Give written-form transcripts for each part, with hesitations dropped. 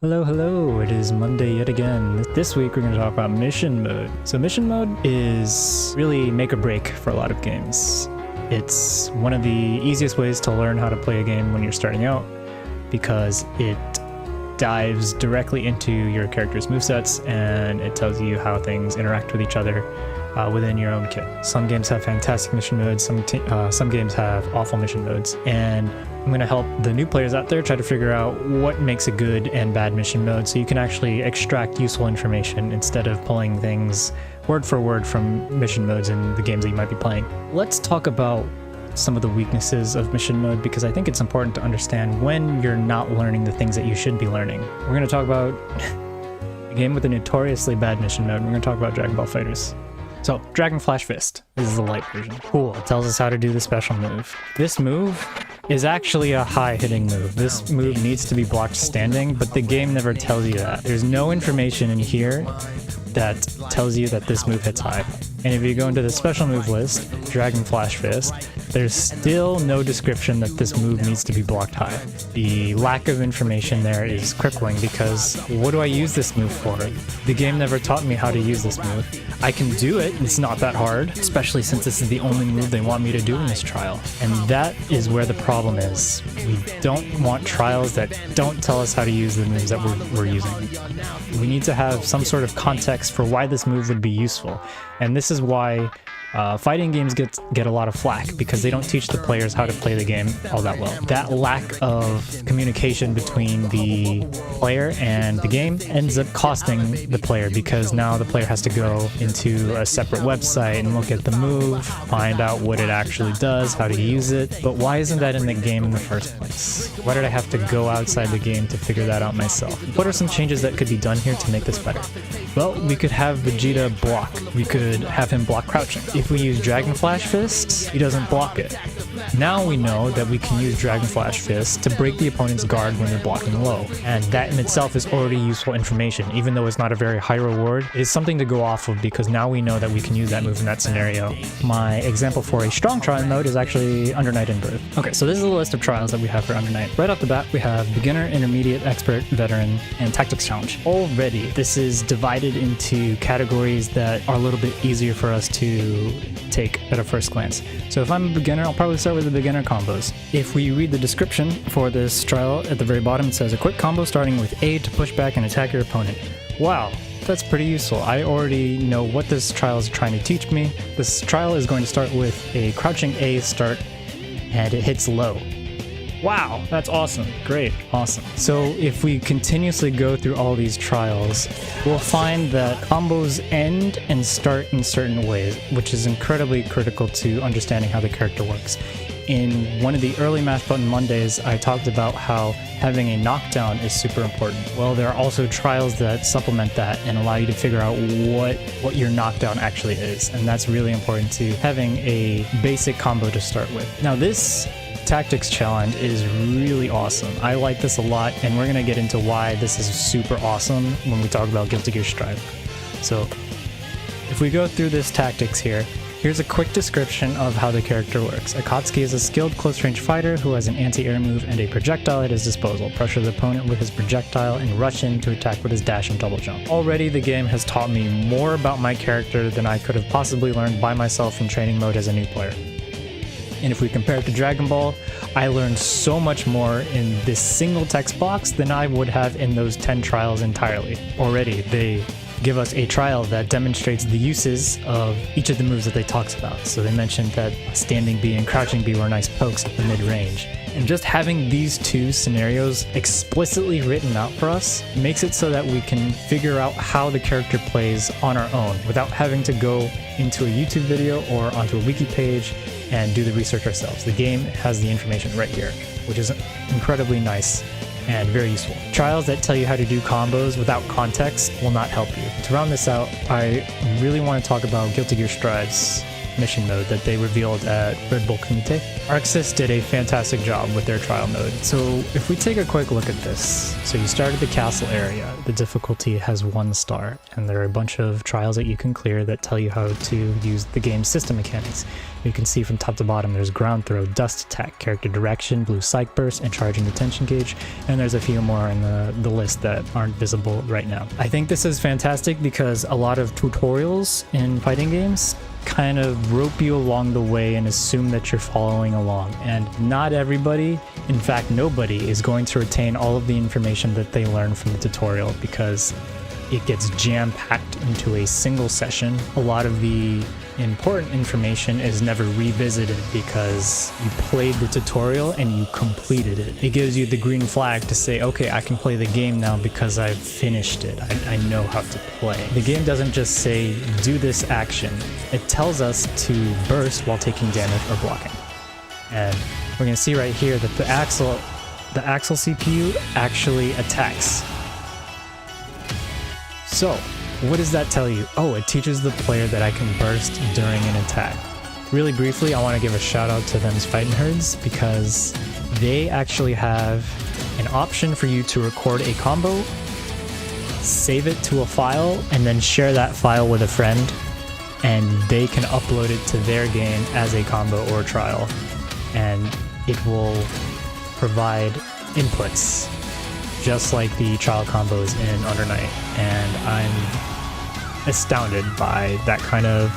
Hello, it is Monday yet again. This week we're going to talk about mission mode. So mission mode is really make or break for a lot of games. It's one of the easiest ways to learn how to play a game when you're starting out because it dives directly into your character's movesets and it tells you how things interact with each other within your own kit. Some games have fantastic mission modes, some games have awful mission modes, and I'm going to help the new players out there try to figure out what makes a good and bad mission mode so you can actually extract useful information instead of pulling things word for word from mission modes in the games that you might be playing. Let's talk about some of the weaknesses of mission mode because I think it's important to understand when you're not learning the things that you should be learning. We're going to talk about a game with a notoriously bad mission mode. We're going to talk about Dragon Ball FighterZ. So, Dragon Flash Fist. This is the light version. Cool, it tells us how to do the special move. This move is actually a high hitting move. This move needs to be blocked standing, but the game never tells you that. There's no information in here that tells you that this move hits high. And if you go into the special move list, Dragon Flash Fist, there's still no description that this move needs to be blocked high. The lack of information there is crippling because what do I use this move for? The game never taught me how to use this move. I can do it, it's not that hard, especially since this is the only move they want me to do in this trial. And that is where the problem is. We don't want trials that don't tell us how to use the moves that we're using. We need to have some sort of context for why this move would be useful. And this is why fighting games get a lot of flack because they don't teach the players how to play the game all that well. That lack of communication between the player and the game ends up costing the player because now the player has to go into a separate website and look at the move, find out what it actually does, how to use it. But why isn't that in the game in the first place? Why did I have to go outside the game to figure that out myself? What are some changes that could be done here to make this better? Well, we could have Vegeta block. We could have him block crouching. If we use Dragon Flash Fist, he doesn't block it. Now we know that we can use Dragon Flash Fist to break the opponent's guard when they're blocking low. And that in itself is already useful information. Even though it's not a very high reward, it is something to go off of because now we know that we can use that move in that scenario. My example for a strong trial mode is actually Under Night and Birth. Okay, so this is a list of trials that we have for Under Night. Right off the bat, we have Beginner, Intermediate, Expert, Veteran, and Tactics Challenge. Already, this is divided into categories that are a little bit easier for us to take at a first glance. So if I'm a beginner, I'll probably start with the beginner combos. If we read the description for this trial at the very bottom, it says a quick combo starting with A to push back and attack your opponent. Wow, that's pretty useful. I already know what this trial is trying to teach me. This trial is going to start with a crouching A start and it hits low. Wow, that's awesome. Great, awesome. So if we continuously go through all these trials, we'll find that combos end and start in certain ways, which is incredibly critical to understanding how the character works. In one of the early Mash Button Mondays, I talked about how having a knockdown is super important. Well, there are also trials that supplement that and allow you to figure out what your knockdown actually is. And that's really important to having a basic combo to start with. Now this Tactics Challenge is really awesome. I like this a lot, and we're going to get into why this is super awesome when we talk about Guilty Gear Strive. So, if we go through this tactics here, here's a quick description of how the character works. Akatsuki is a skilled close-range fighter who has an anti-air move and a projectile at his disposal. Pressure the opponent with his projectile and rush in to attack with his dash and double jump. Already, the game has taught me more about my character than I could have possibly learned by myself in training mode as a new player. And if we compare it to Dragon Ball, I learned so much more in this single text box than I would have in those 10 trials entirely. Already, they give us a trial that demonstrates the uses of each of the moves that they talked about. So they mentioned that standing B and crouching B were nice pokes at the mid-range. And just having these two scenarios explicitly written out for us makes it so that we can figure out how the character plays on our own without having to go into a YouTube video or onto a wiki page and do the research ourselves. The game has the information right here, which is incredibly nice and very useful. Trials that tell you how to do combos without context will not help you. To round this out, I really want to talk about Guilty Gear Strive's mission mode that they revealed at Red Bull Kumite. ArcSys did a fantastic job with their trial mode. So if we take a quick look at this, so you start at the castle area, the difficulty has 1 star, and there are a bunch of trials that you can clear that tell you how to use the game's system mechanics. You can see from top to bottom there's ground throw, dust attack, character direction, blue psych burst, and charging the tension gauge, and there's a few more in the list that aren't visible right now. I think this is fantastic because a lot of tutorials in fighting games kind of rope you along the way and assume that you're following along, and not everybody, in fact nobody, is going to retain all of the information that they learn from the tutorial because it gets jam-packed into a single session. A lot of the important information is never revisited because you played the tutorial and you completed it. It gives you the green flag to say, okay, I can play the game now because I've finished it. I know how to play. The game doesn't just say, do this action. It tells us to burst while taking damage or blocking. And we're gonna see right here that the axle CPU actually attacks. So, what does that tell you? Oh, it teaches the player that I can burst during an attack. Really briefly, I want to give a shout out to Them's Fightin' Herds because they actually have an option for you to record a combo, save it to a file, and then share that file with a friend, and they can upload it to their game as a combo or trial, and it will provide inputs just like the trial combos in Under Night, and I'm astounded by that kind of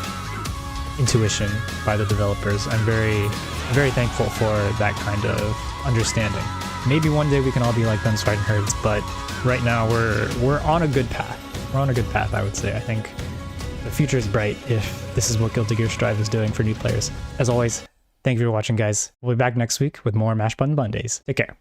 intuition by the developers. I'm very, very thankful for that kind of understanding. Maybe one day we can all be like Them's Fightin' Herds, but right now we're on a good path. We're on a good path, I would say. I think the future is bright if this is what Guilty Gear Strive is doing for new players. As always, thank you for watching, guys. We'll be back next week with more Mash Button Mondays. Take care.